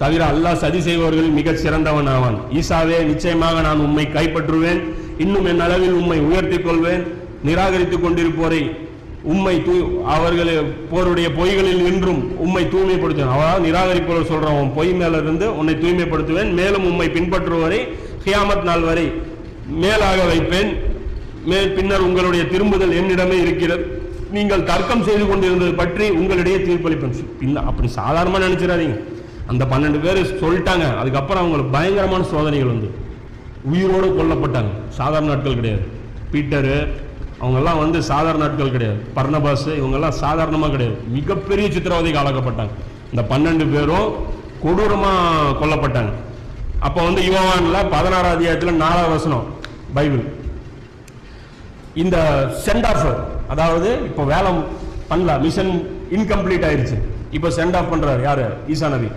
தவிர அல்லாஹ் சதி செய்பவர்கள் மிக சிறந்தவன் ஆவான். ஈசாவே, நிச்சயமாக நான் உம்மை கைப்பற்றுவேன், இன்னும் என் அளவில் உம்மை உயர்த்திக் கொள்வேன். நிராகரித்துக் கொண்டிருப்போரை உம்மை அவர்கள் போருடைய பொய்களில் நின்றும் உம்மை தூய்மைப்படுத்துவேன். அதாவது நிராகரிப்பவர் சொல்றான், உன் பொய் மேல இருந்து உன்னை தூய்மைப்படுத்துவேன். மேலும் உம்மை பின்பற்றுவரை கியாமத் நாள் வரை மேலாக வைப்பேன். பின்னர் உங்களுடைய திரும்புதல் என்னிடமே இருக்கிறது. நீங்கள் தர்க்கம் செய்து கொண்டிருந்தது பற்றி உங்களிடையே தீர்ப்பளிப்பேன். அப்படி சாதாரணமா நினைச்சிடாதீங்க. அந்த 12 பேர் சொல்லிட்டாங்க. அதுக்கப்புறம் அவங்களுக்கு பயங்கரமான சோதனைகள் வந்து உயிரோடு கொல்லப்பட்டாங்க. சாதாரண நாட்கள் கிடையாது. பீட்டரு அவங்கெல்லாம் வந்து சாதாரண நாட்கள் கிடையாது. பர்னபாஸ் இவங்கெல்லாம் சாதாரணமாக கிடையாது. மிகப்பெரிய சித்திரவதைக்கு ஆளாக்கப்பட்டாங்க. இந்த 12 பேரும் கொடூரமாக கொல்லப்பட்டாங்க. அப்போ வந்து யோவான்ல 16 அத்தியாயத்தில் 4 வசனம் பைபிள் இந்த சென்ட் ஆஃப், அதாவது இப்போ வேலை பண்ணல, மிஷன் இன்கம்ப்ளீட் ஆயிடுச்சு, இப்போ சென்ட் ஆஃப் பண்றாரு யாரு? ஈசா நபி.